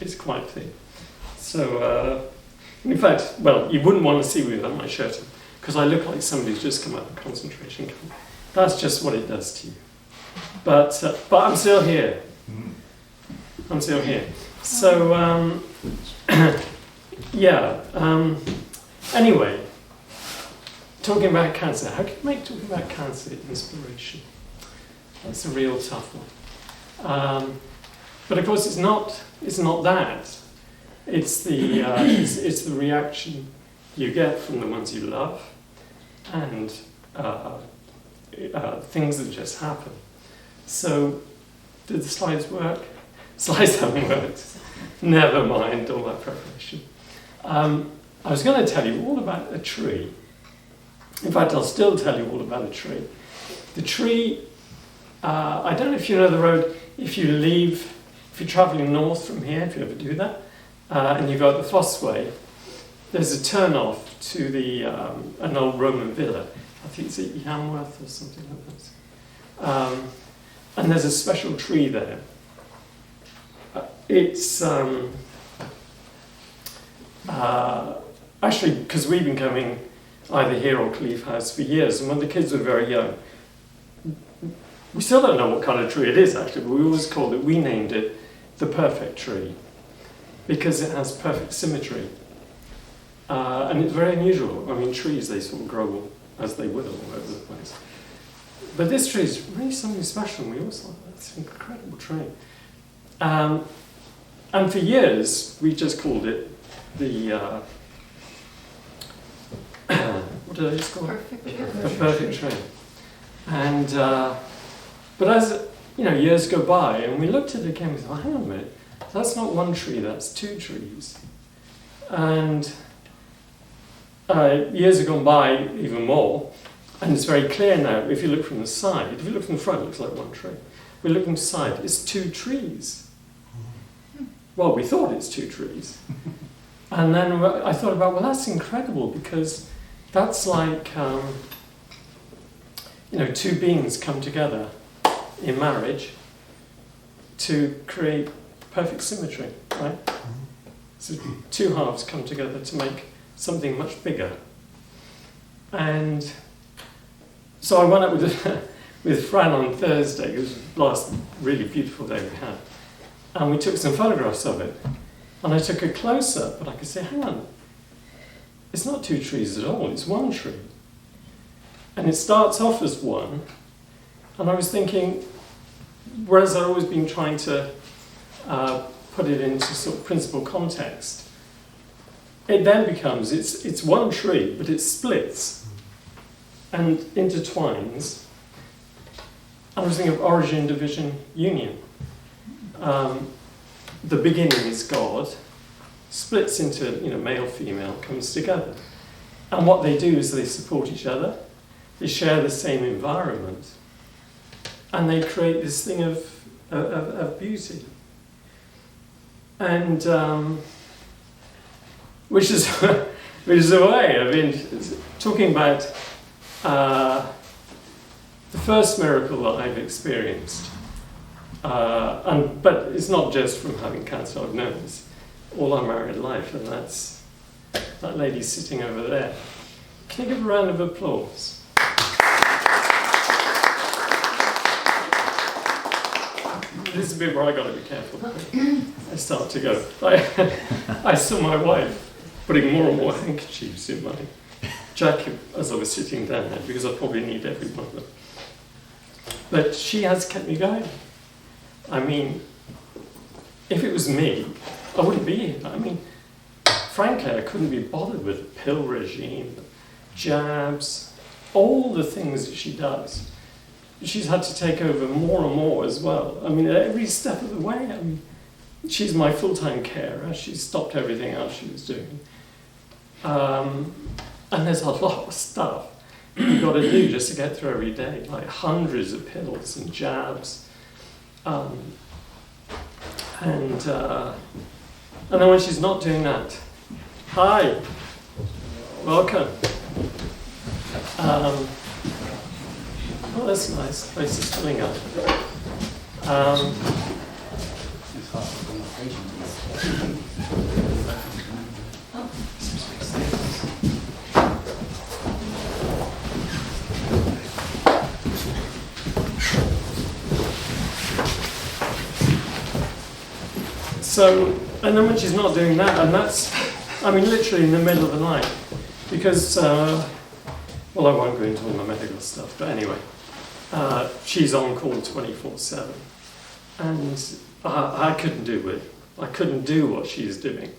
It's quite thick. So, in fact, well, you wouldn't want to see me without my shirt on, because I look like somebody who's just come out of a concentration camp. That's just what it does to you. But I'm still here. I'm still here. So, anyway, talking about cancer. How can you make talking about cancer inspiration? That's a real tough one. But of course, it's not that. It's the reaction you get from the ones you love, and things that just happen. So, did the slides work? Slides haven't worked. Never mind all that preparation. I was going to tell you all about a tree. In fact, I'll still tell you all about a tree. The tree, I don't know if you know the road, if you're travelling north from here, if you ever do that, and you go up the Foss Way, there's a turn off to an old Roman villa. I think it's at Yamworth or something like that. And there's a special tree there. It's actually, because we've been coming either here or Cleeve House for years, and when the kids were very young, we still don't know what kind of tree it is actually, but we always called it, we named it the perfect tree, because it has perfect symmetry. And it's very unusual. I mean, trees, they sort of grow as they will all over the place. But this tree is really something special, and we always thought, that's an incredible tree. And for years, we just called it the, what did I just call it? The perfect tree. And, but as, years go by, and we looked at it again, we thought, hang on a minute, that's not one tree, that's two trees. And years have gone by even more, and it's very clear now, if you look from the side, if you look from the front, it looks like one tree. We look from the side, it's two trees. Well, we thought it's two trees. And then I thought about, well, that's incredible, because that's like, two beings come together in marriage to create perfect symmetry, right? So two halves come together to make something much bigger. And so I went up with Fran on Thursday. It was the last really beautiful day we had. And we took some photographs of it. And I took a close-up, but I could say, hang on, it's not two trees at all, it's one tree. And it starts off as one. And I was thinking, whereas I've always been trying to put it into sort of principal context, it then becomes, it's one tree, but it splits and intertwines. And I was thinking of origin, division, union. The beginning is God, splits into male, female, comes together. And what they do is they support each other, they share the same environment, and they create this thing of beauty. And which is a way of talking about the first miracle that I've experienced. But it's not just from having cancer, I've known this all our married life, and that's that lady sitting over there. Can you give a round of applause? This is a bit where I got to be careful. I start to go. I saw my wife putting more and more handkerchiefs in my jacket as I was sitting down there, because I probably need every one of them. But she has kept me going. I mean, if it was me, I wouldn't be here. I mean, frankly, I couldn't be bothered with the pill regime, jabs, all the things that she does. She's had to take over more and more as well. I mean, at every step of the way. I mean, she's my full-time carer. She's stopped everything else she was doing. And there's a lot of stuff you've got to do just to get through every day, like hundreds of pills and jabs. And then when she's not doing that, hi, welcome. Oh, that's nice. The place is filling up. So, and then when she's not doing that, and that's, I mean, literally in the middle of the night, because, well, I won't go into all my medical stuff, but anyway, she's on call 24/7, and I couldn't do it. I couldn't do what she's doing.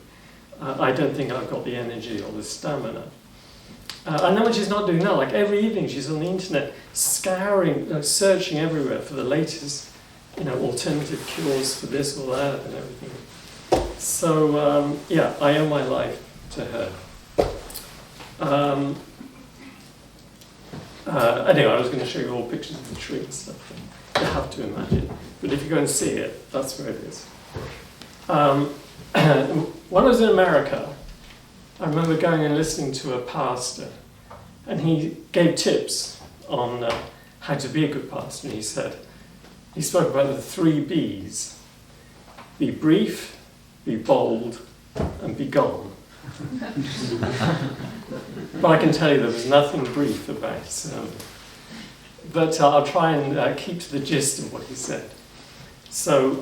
I don't think I've got the energy or the stamina. And then when she's not doing that, like every evening she's on the internet scouring, searching everywhere for the latest, alternative cures for this or that and everything. So, yeah, I owe my life to her. Anyway, I was going to show you all pictures of the tree and stuff. You have to imagine. But if you go and see it, that's where it is. When I was in America, I remember going and listening to a pastor, and he gave tips on how to be a good pastor. And he spoke about the 3 B's: be brief, be bold, and be gone. But I can tell you there was nothing brief about it. But I'll try and keep to the gist of what he said. So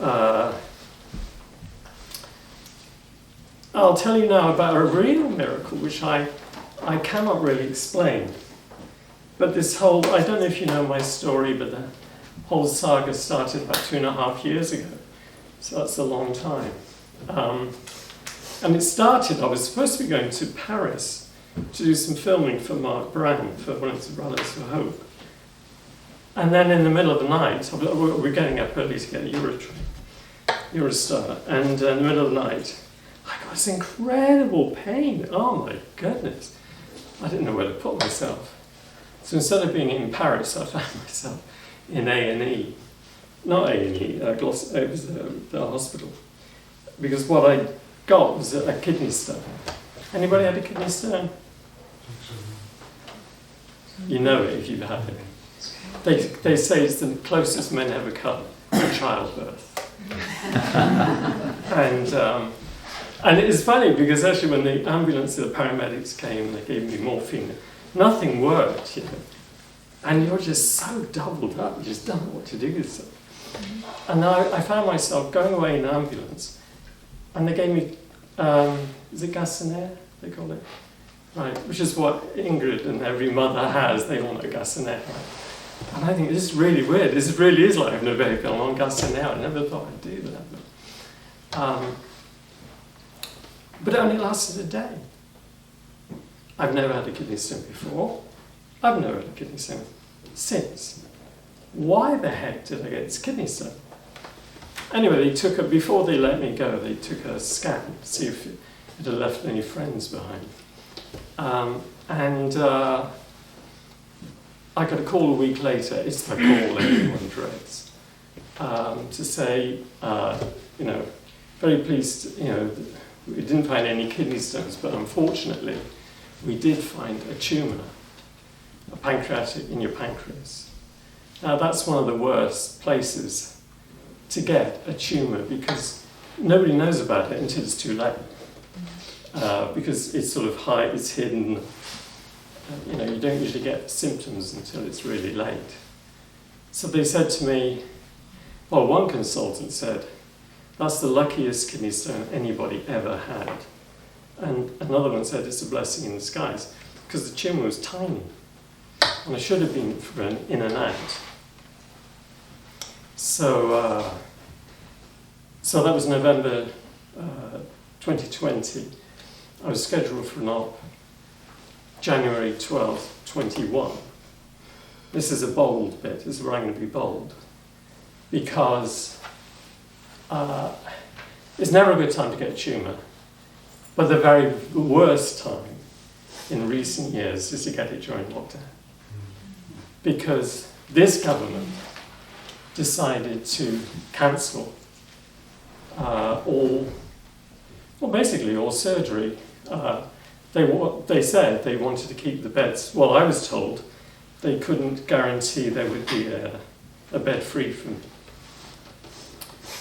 I'll tell you now about a real miracle, which I cannot really explain. But this whole, I don't know if you know my story, but the whole saga started about 2.5 years ago. So that's a long time. And it started, I was supposed to be going to Paris to do some filming for Mark Brown, for one of the Brothers for Hope. And then in the middle of the night, we're getting up early to get Eurostar, and in the middle of the night, I got this incredible pain. Oh my goodness. I didn't know where to put myself. So instead of being in Paris, I found myself in A&E. Not A&E, it was the hospital. Because what I got was a kidney stone. Anybody had a kidney stone? You know it if you've had it. They say it's the closest men ever come to childbirth. And it is funny because actually when the ambulance, the paramedics came, they gave me morphine. Nothing worked, And you're just so doubled up, you just don't know what to do with yourself. And I found myself going away in an ambulance, and they gave me, is it Gassonaire, they call it? Right, which is what Ingrid and every mother has, they all know Gassonaire, right? And I think this is really weird, this really is like having a baby on Gassonaire, I never thought I'd do that. But it only lasted a day. I've never had a kidney stone before. I've never had a kidney stone since. Why the heck did I get this kidney stone? Anyway, before they let me go, they took a scan to see if it had left any friends behind. I got a call a week later, it's the call everyone dreads, to say, very pleased, we didn't find any kidney stones, but unfortunately, we did find a tumour, in your pancreas. Now that's one of the worst places to get a tumour because nobody knows about it until it's too late. Because it's sort of it's hidden. You don't usually get symptoms until it's really late. So they said to me, well, one consultant said, that's the luckiest kidney stone anybody ever had. And another one said it's a blessing in disguise because the tumour was tiny. And I should have been for an in and out. So that was November 2020. I was scheduled for an op January 12th, 21. This is a bold bit. This is where I'm going to be bold. Because it's never a good time to get a tumour. But the very worst time in recent years is to get it during lockdown. Because this government decided to cancel basically all surgery. They said they wanted to keep the beds. Well, I was told they couldn't guarantee there would be a bed free from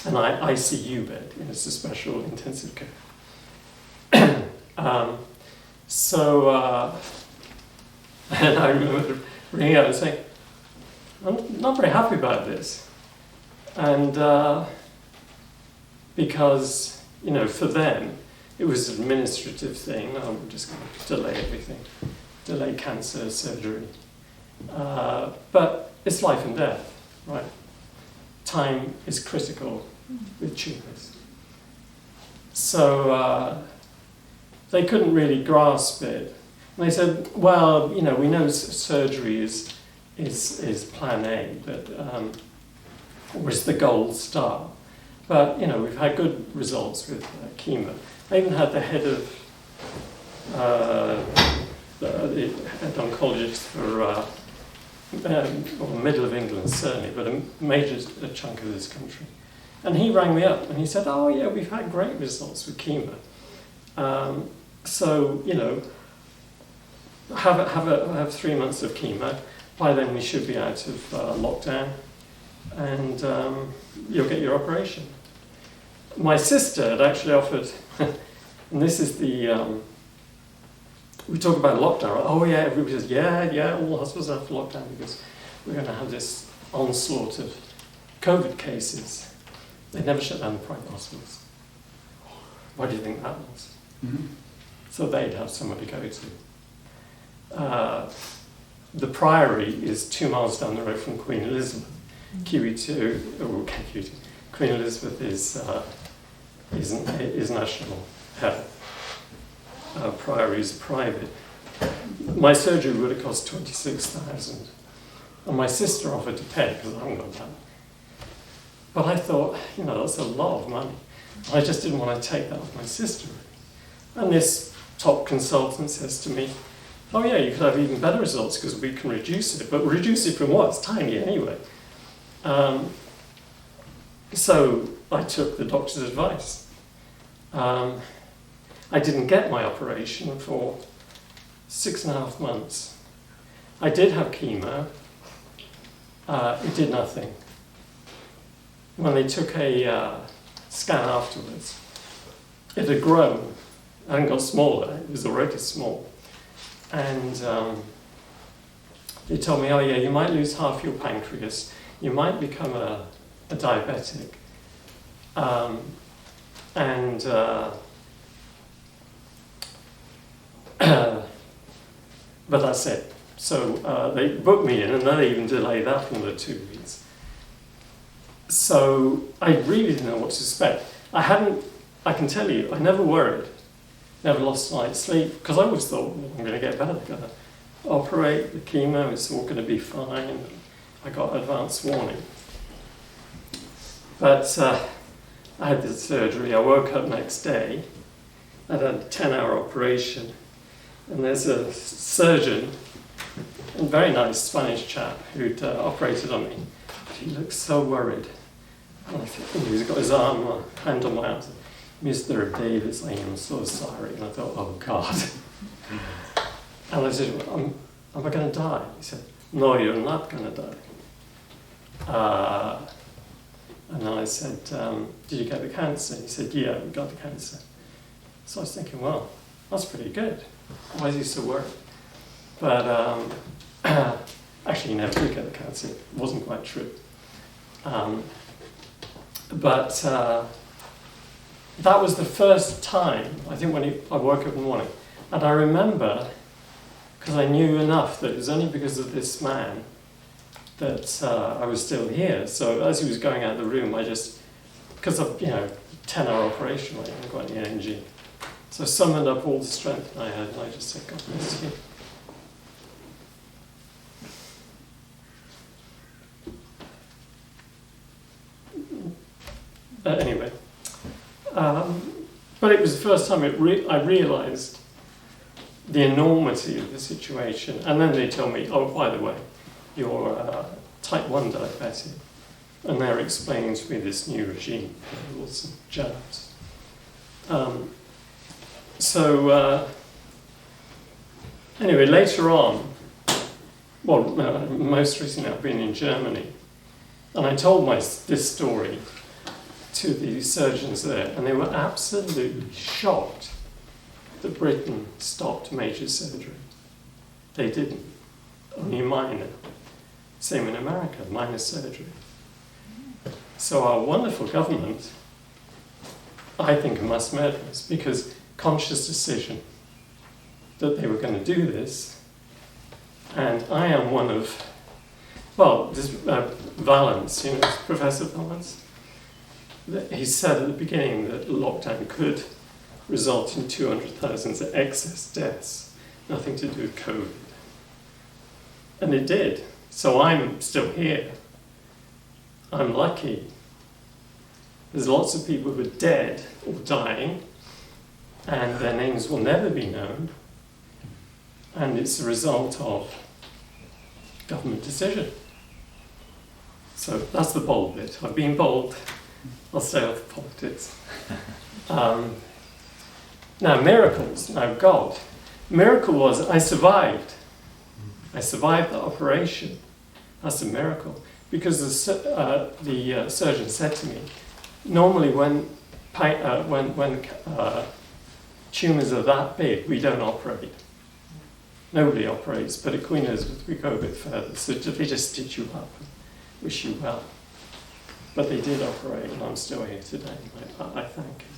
an ICU bed. It's a special intensive care. And I remember ringing out and saying, I'm not very happy about this. And because, for them, it was an administrative thing. Oh, we're just going to delay everything, delay cancer surgery. But it's life and death, right? Time is critical with tumours. So they couldn't really grasp it. And they said, well, we know surgery is plan A, but was the gold star. But, we've had good results with chemo. I even had the head of the head oncologist for middle of England, certainly, but a major chunk of this country. And he rang me up and he said, oh, yeah, we've had great results with chemo. So, have 3 months of chemo. By then we should be out of lockdown, and you'll get your operation. My sister had actually offered, and this is the, we talk about lockdown. Oh yeah, everybody says, yeah, all hospitals have lockdown because we're going to have this onslaught of COVID cases. They never shut down the private hospitals. Why do you think that was? Mm-hmm. So they'd have somewhere to go to. The Priory is 2 miles down the road from Queen Elizabeth. Queen Elizabeth is national health. Priory is private. My surgery would have cost $26,000, and my sister offered to pay because I haven't got that. But I thought, that's a lot of money. I just didn't want to take that off my sister. And this top consultant says to me, oh yeah, you could have even better results because we can reduce it. But reduce it from what? It's tiny anyway. So I took the doctor's advice. I didn't get my operation for 6.5 months. I did have chemo. It did nothing. When they took a scan afterwards, it had grown and got smaller. It was already small. And they told me, oh yeah, you might lose half your pancreas. You might become a diabetic. But that's it. So they booked me in, and then they even delayed that for another 2 weeks. So I really didn't know what to expect. I can tell you, I never worried, never lost a night's sleep, because I always thought, well, I'm going to get better, I'm going to operate the chemo, it's all going to be fine. I got advance warning. But I had the surgery, I woke up next day, I had a 10-hour operation, and there's a surgeon, a very nice Spanish chap who'd operated on me. He looked so worried. And I thought, he's got his hand on my arm. Mr. Davies, I am so sorry. And I thought, oh God. And I said, am I going to die? He said, no, you're not going to die. And then I said, did you get the cancer? He said, yeah, we got the cancer. So I was thinking, well, that's pretty good. Why is he so worried? But actually, he never did get the cancer. It wasn't quite true. But that was the first time, I think, when I woke up in the morning. And I remember, because I knew enough that it was only because of this man that I was still here. So as he was going out of the room, I just, because of, 10-hour operation, I hadn't got any energy. So I summoned up all the strength I had, and I just said, God bless you. Anyway, but it was the first time I realised the enormity of the situation. And then they told me, oh, by the way, you're type 1 diabetic. And they're explaining to me this new regime, rules and jabs. Anyway, later on, most recently I've been in Germany, and I told this story to the surgeons there, and they were absolutely shocked that Britain stopped major surgery. They didn't. Only minor. Same in America, minor surgery. So our wonderful government I think, are mass murderers, because conscious decision that they were going to do this, and I am one of, well, this Valence, you know, Professor Valence, he said at the beginning that lockdown could result in 200,000 excess deaths, nothing to do with COVID. And it did. So I'm still here. I'm lucky. There's lots of people who are dead or dying, and their names will never be known. And it's a result of government decision. So that's the bold bit. I've been bold. I'll stay off the politics. Now, miracles. Now, God. Miracle was I survived. I survived the operation. That's a miracle. Because the surgeon said to me, normally when tumours are that big, we don't operate. Nobody operates, but at Queen Elizabeth we go a bit further. So they just stitch you up and wish you well. But they did operate, and I'm still here today. I thank him.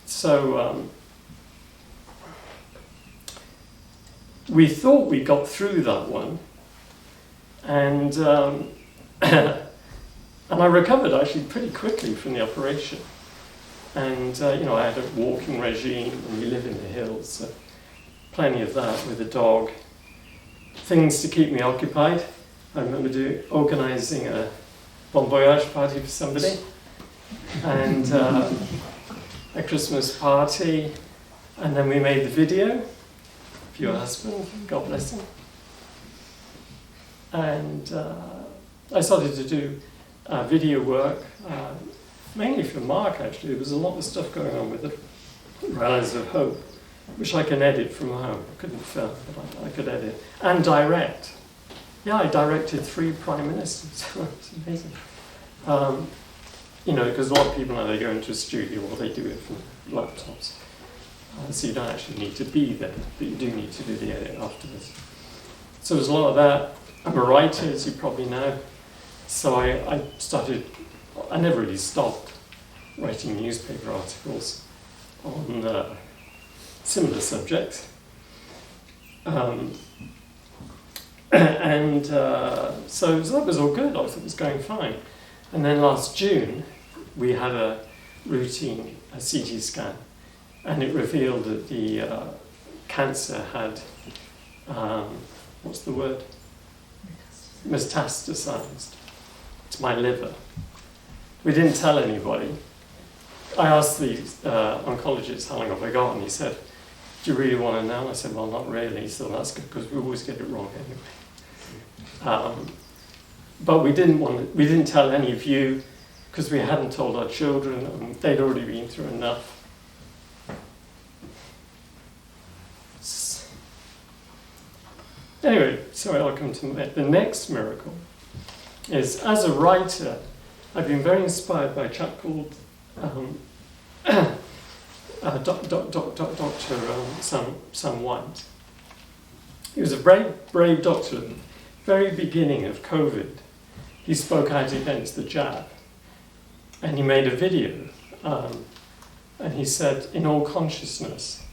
So we thought we got through that one, and and I recovered actually pretty quickly from the operation. And you know, I had a walking regime, and we live in the hills, so plenty of that with a dog. Things to keep me occupied. I remember organising a bon voyage party for somebody, and a Christmas party, and then we made the video for your husband, God bless him. And I started to do video work, mainly for Mark actually. There was a lot of stuff going on with the Rise of Hope, which I can edit from home. I couldn't film, but I could edit. And direct. Yeah, I directed 3 prime ministers. It's amazing. You know, because a lot of people now, they go into a studio, or they do it from laptops. So you don't actually need to be there, but you do need to do the edit afterwards. So there's a lot of that. I'm a writer, as you probably know. So I never really stopped writing newspaper articles on similar subjects. So that was all good. I thought it was going fine. And then last June, we had a routine CT scan, and it revealed that the cancer had, what's the word? Metastasized to my liver. We didn't tell anybody. I asked the oncologist how long have I got, and he said, do you really want to know? And I said, well, not really, so that's good, because we always get it wrong anyway. But we didn't tell any of you, because we hadn't told our children, and they'd already been through enough. Anyway, sorry, I'll come to the next miracle. Is as a writer, I've been very inspired by a chap called Dr. Sam White. He was a brave doctor at the very beginning of COVID. He spoke out against the jab, and he made a video, and he said, in all consciousness,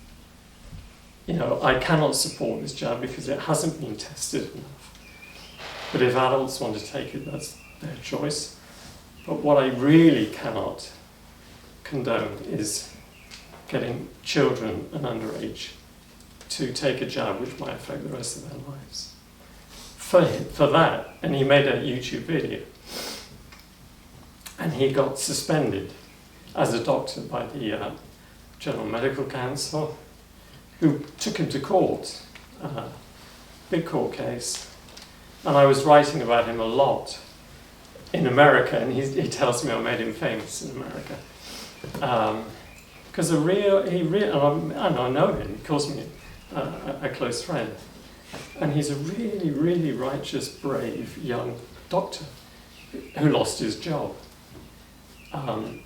you know, I cannot support this jab because it hasn't been tested enough. But if adults want to take it, that's their choice. But what I really cannot condone is getting children and underage to take a jab which might affect the rest of their lives. For that, and he made a YouTube video, and he got suspended as a doctor by the General Medical Council, who took him to court, big court case, and I was writing about him a lot in America, and he tells me I made him famous in America. Because and I know him, he calls me a close friend, and he's a really, really righteous, brave young doctor who lost his job. But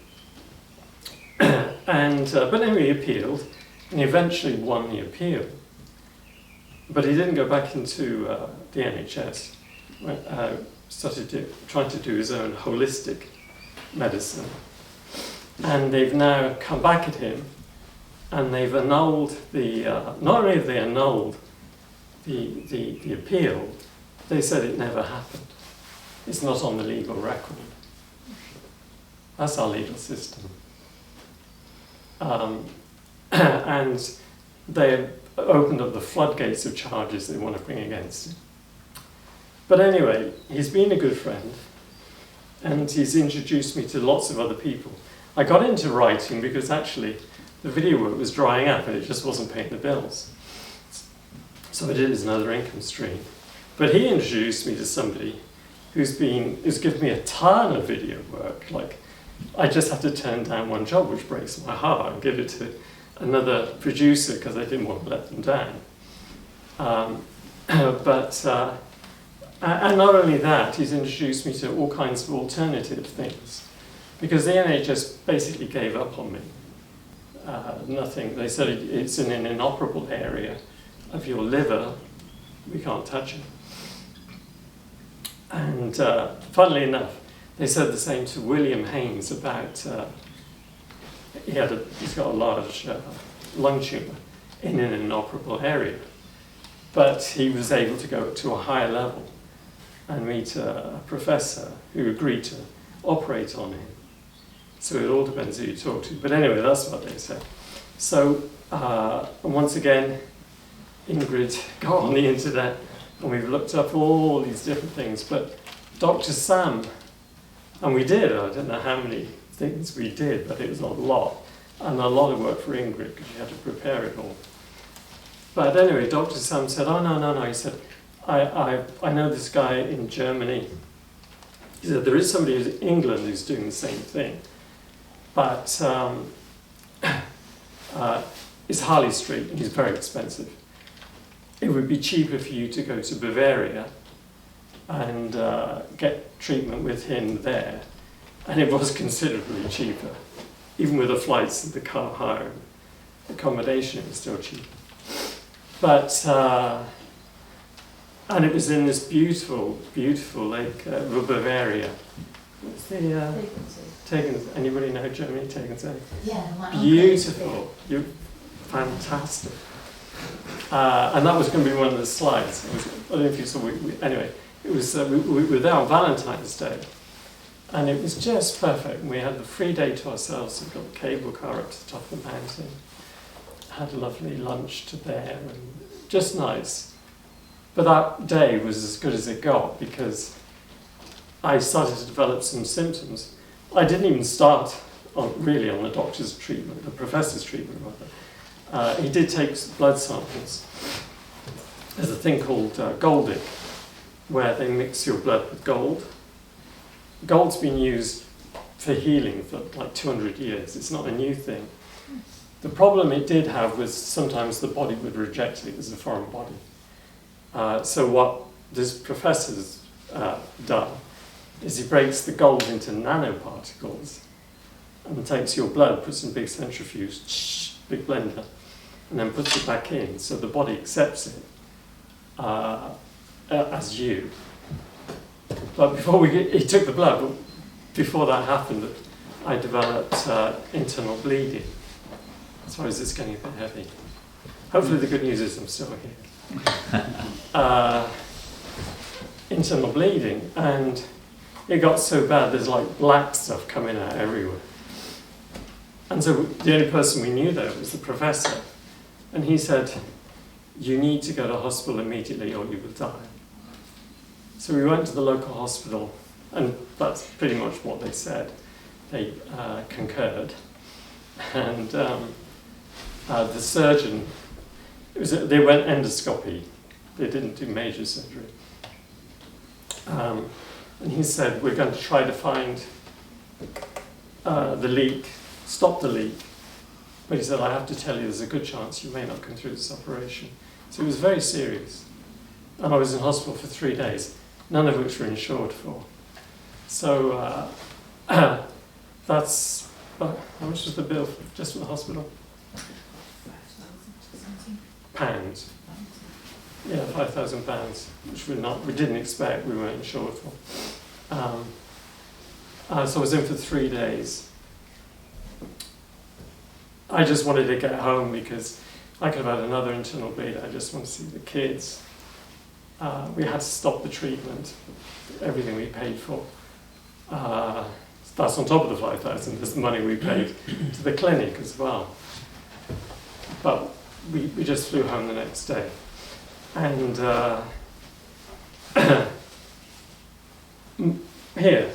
anyway, he appealed, and he eventually won the appeal. But he didn't go back into the NHS. Started trying to do his own holistic medicine. And they've now come back at him, and they've annulled the, not only have they annulled the appeal, they said it never happened. It's not on the legal record. That's our legal system. And they opened up the floodgates of charges they want to bring against him. But anyway, he's been a good friend, and he's introduced me to lots of other people. I got into writing because actually the video work was drying up and it just wasn't paying the bills. So I did it as another income stream. But he introduced me to somebody who's given me a ton of video work. Like, I just had to turn down one job, which breaks my heart, and give it to another producer because I didn't want to let them down. And not only that, he's introduced me to all kinds of alternative things, because the NHS basically gave up on me. Nothing. They said it's in an inoperable area of your liver. We can't touch it. And funnily enough, they said the same to William Haynes about he's got a large lung tumour in an inoperable area, but he was able to go to a higher level and meet a professor who agreed to operate on him. So it all depends who you talk to. But anyway, that's what they said. So once again, Ingrid got on the internet and we've looked up all these different things. But Dr. Sam, and we did, I don't know how many things we did, but it was a lot. And a lot of work for Ingrid because she had to prepare it all. But anyway, Dr. Sam said, oh, no. He said, I know this guy in Germany. He said, there is somebody in England who's doing the same thing. But it's Harley Street and he's very expensive. It would be cheaper for you to go to Bavaria and get treatment with him there. And it was considerably cheaper. Even with the flights and the car hire and accommodation, it was still cheaper. But, and it was in this beautiful, beautiful lake, Bavaria. What's the Tegernsee? Anybody know Germany, Tegernsee? Yeah. Beautiful. You're fantastic. And that was going to be one of the slides. I don't know if you saw. Anyway, it was we were there on Valentine's Day, and it was just perfect. We had the free day to ourselves. We got the cable car up to the top of the mountain. Had a lovely lunch to there, and just nice. But that day was as good as it got because I started to develop some symptoms. I didn't even start really on the doctor's treatment, the professor's treatment rather. He did take blood samples. There's a thing called Goldic, where they mix your blood with gold. Gold's been used for healing for like 200 years. It's not a new thing. The problem it did have was sometimes the body would reject it as a foreign body. So what this professor's done is he breaks the gold into nanoparticles and takes your blood, puts in a big centrifuge, big blender, and then puts it back in, so the body accepts it as you. But he took the blood, but before that happened, I developed internal bleeding. Sorry, is this getting a bit heavy? Hopefully the good news is I'm still here. Internal bleeding, and it got so bad there's like black stuff coming out everywhere. And so the only person we knew there was the professor. And he said, you need to go to hospital immediately or you will die. So we went to the local hospital, and that's pretty much what they said. They concurred. And the surgeon, they went endoscopy. They didn't do major surgery. And he said, we're going to try to find the leak, stop the leak. But he said, I have to tell you, there's a good chance you may not come through this operation. So it was very serious. And I was in hospital for 3 days, none of which were insured for. So that's, how much was the bill just for the hospital? Pounds. Yeah, £5,000, which we didn't expect, we weren't insured for. So I was in for 3 days. I just wanted to get home because I could have had another internal bleed. I just want to see the kids. We had to stop the treatment, everything we paid for. That's on top of the 5,000. There's the money we paid to the clinic as well. But we just flew home the next day. And here,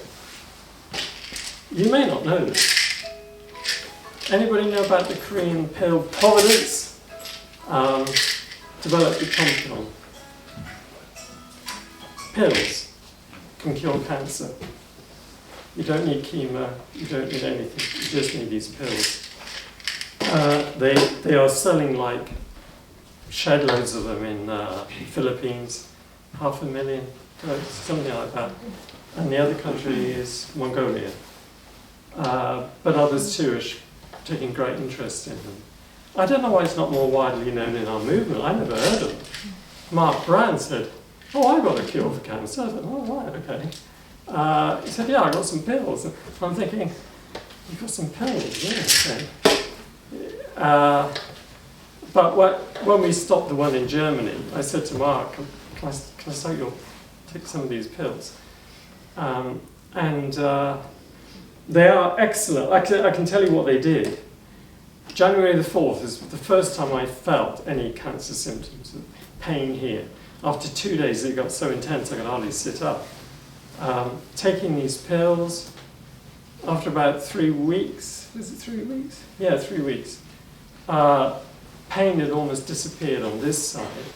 you may not know this. Anybody know about the Korean pill Providence? Developed the compound. Pills can cure cancer. You don't need chemo, you don't need anything, you just need these pills. They are selling like shed loads of them in Philippines, 500,000, something like that. And the other country is Mongolia. But others too are taking great interest in them. I don't know why it's not more widely known in our movement. I never heard of it. Mark Brand said, "Oh, I got a cure for cancer." I said, "Oh, right, okay." He said, "Yeah, I got some pills." And I'm thinking, "You got some pills? Yeah, okay." But when we stopped the one in Germany, I said to Mark, "Can I start take some of these pills?" They are excellent. I can tell you what they did. January the 4th is the first time I felt any cancer symptoms, pain here. After 2 days, it got so intense I could hardly sit up. Taking these pills, after about 3 weeks, is it 3 weeks? Yeah, 3 weeks. Pain had almost disappeared on this side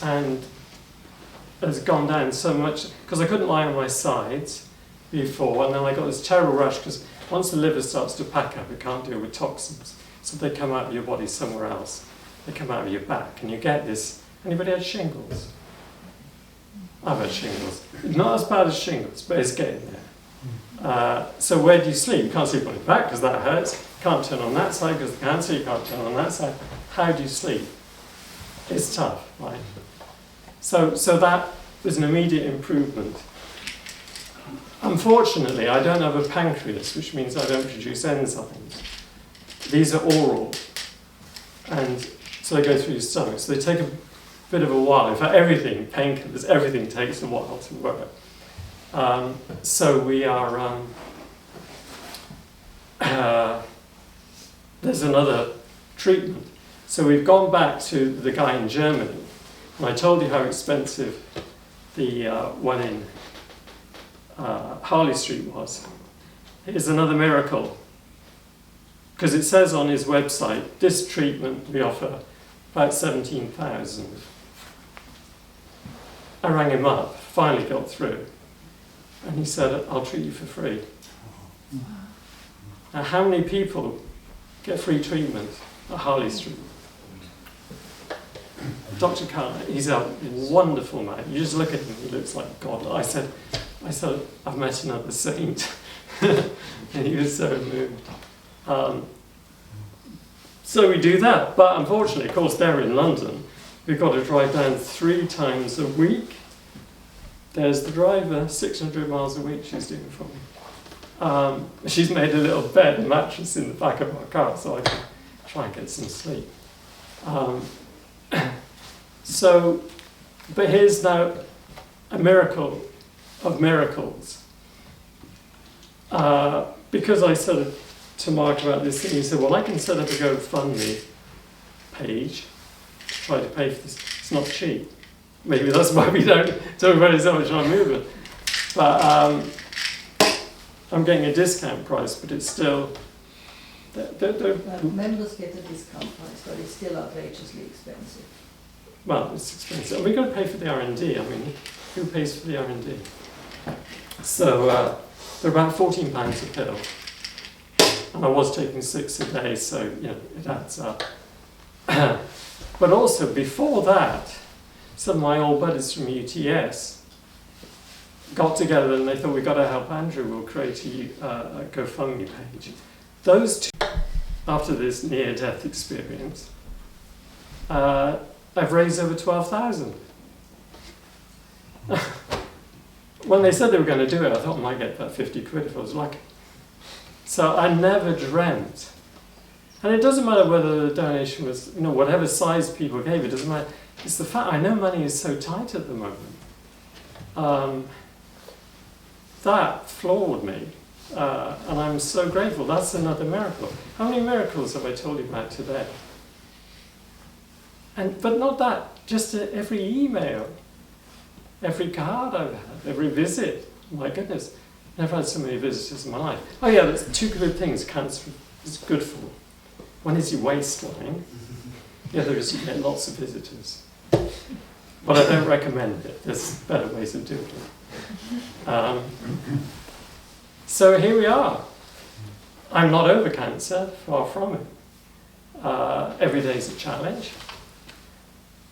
and has gone down so much, because I couldn't lie on my sides before, and then I got this terrible rush, because once the liver starts to pack up, it can't deal with toxins. So they come out of your body somewhere else. They come out of your back, and you get this. Anybody had shingles? I've had shingles. Not as bad as shingles, but it's getting there. So where do you sleep? You can't sleep on your back because that hurts. You can't turn on that side because of the cancer. You can't turn on that side. How do you sleep? It's tough, right? So that was an immediate improvement. Unfortunately, I don't have a pancreas, which means I don't produce enzymes. These are oral, and so they go through your stomach. So they take a bit of a while. In fact, everything, painkillers, everything takes a while to work. So we are, there's another treatment. So we've gone back to the guy in Germany, and I told you how expensive the one in Harley Street was. Here's another miracle. Because it says on his website, this treatment we offer about 17,000. I rang him up, finally got through, and he said, "I'll treat you for free." Now, how many people get free treatment at Harley Street? Dr. Carter, he's a wonderful man. You just look at him, he looks like God. I said, "I've met another saint." And he was so moved. So we do that, but unfortunately, of course, they're in London. We've got to drive down 3 times a week. There's the driver, 600 miles a week she's doing for me. She's made a little bed and mattress in the back of our car so I can try and get some sleep. But here's now a miracle of miracles. Because I said to Mark about this thing, he said, "Well, I can set up a GoFundMe page to try to pay for this. It's not cheap." Maybe that's why we don't talk about it so much on movement. But I'm getting a discount price, but it's still... Members get a discount price, but it's still outrageously expensive. Well, it's expensive. And we've got to pay for the R&D. I mean, who pays for the R&D? So they're about £14 a pill. And I was taking 6 a day, so it adds up. But also, before that, some of my old buddies from UTS got together and they thought, we've got to help Andrew, we'll create a GoFundMe page. Those two, after this near-death experience, I've raised over 12,000. When they said they were going to do it, I thought I might get about 50 quid if I was lucky. So I never dreamt And it doesn't matter whether the donation was, whatever size people gave, it doesn't matter. It's the fact, I know money is so tight at the moment. That floored me. And I'm so grateful. That's another miracle. How many miracles have I told you about today? But not that, just every email, every card I've had, every visit. My goodness, never had so many visitors in my life. Oh yeah, there's two good things cancer is good for. One is your waistline, the other is you get lots of visitors. But I don't recommend it. There's better ways of doing it. So here we are. I'm not over cancer, far from it. Every day is a challenge.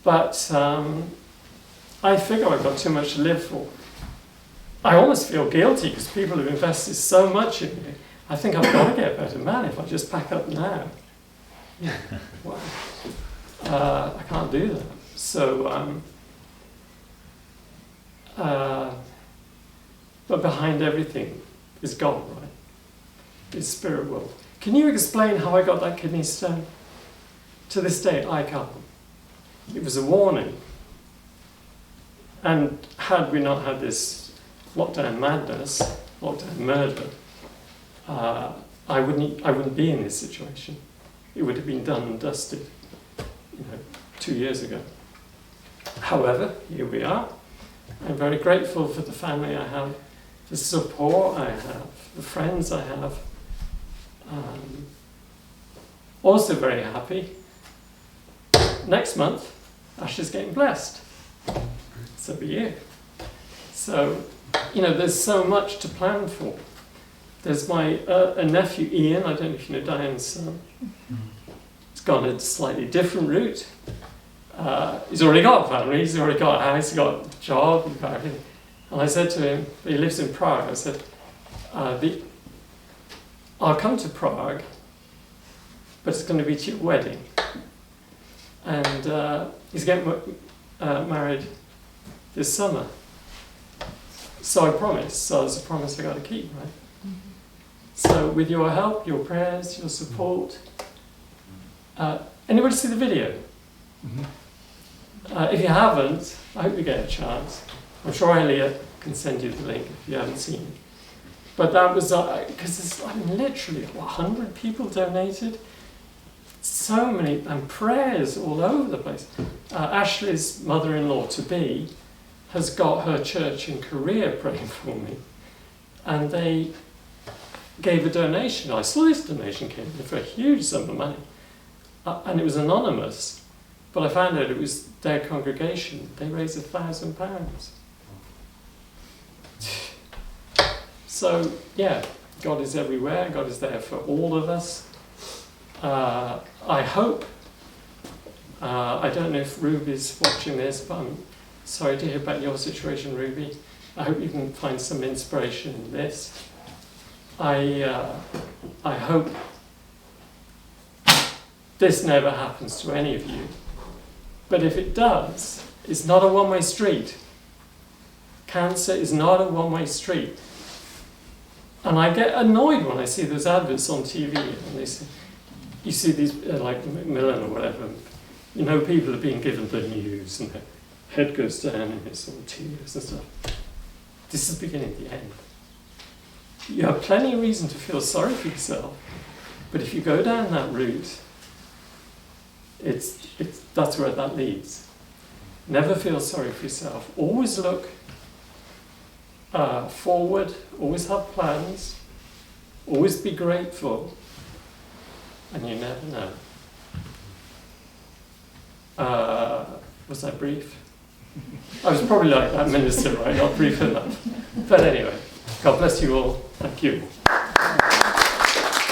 But I figure I've got too much to live for. I almost feel guilty because people have invested so much in me. I think I've got to get better. Man, if I just pack up now, wow. I can't do that. So, but behind everything is God, right? Is spirit world. Can you explain how I got that kidney stone? To this day, I can't. It was a warning. And had we not had this lockdown madness, lockdown murder, I wouldn't be in this situation. It would have been done and dusted, 2 years ago. However, here we are. I'm very grateful for the family I have, the support I have, the friends I have. Also very happy. Next month, Ashley's getting blessed. So be you. So, there's so much to plan for. There's my a nephew, Ian, I don't know if you know Diane's son. He's gone a slightly different route. He's already got a family, he's already got a house, he's got a job, he's got everything. And I said to him, he lives in Prague, I said, I'll come to Prague, but it's going to be to your wedding. And he's getting married this summer. So I promised, so it's a promise I got to keep, right? Mm-hmm. So with your help, your prayers, your support, anybody see the video? Mm-hmm. If you haven't, I hope you get a chance. I'm sure Elliot can send you the link if you haven't seen it. But that was, because literally 100 people donated. So many, and prayers all over the place. Ashley's mother-in-law-to-be has got her church in Korea praying for me. And they gave a donation. I saw this donation came in for a huge sum of money. And it was anonymous. But I found out it was their congregation. They raised £1,000. So, yeah, God is everywhere. God is there for all of us. I hope, I don't know if Ruby's watching this, but I'm sorry to hear about your situation, Ruby. I hope you can find some inspiration in this. I hope this never happens to any of you. But if it does, it's not a one-way street. Cancer is not a one-way street. And I get annoyed when I see those adverts on TV and they say, you see these, like Macmillan or whatever, people are being given the news and their head goes down and it's all tears and stuff. This is the beginning of the end. You have plenty of reason to feel sorry for yourself, but if you go down that route, that's where that leads. Never feel sorry for yourself. Always look forward, always have plans, always be grateful. And you never know. Was I brief? I was probably like that minister, right? Not brief enough. But anyway, God bless you all. Thank you.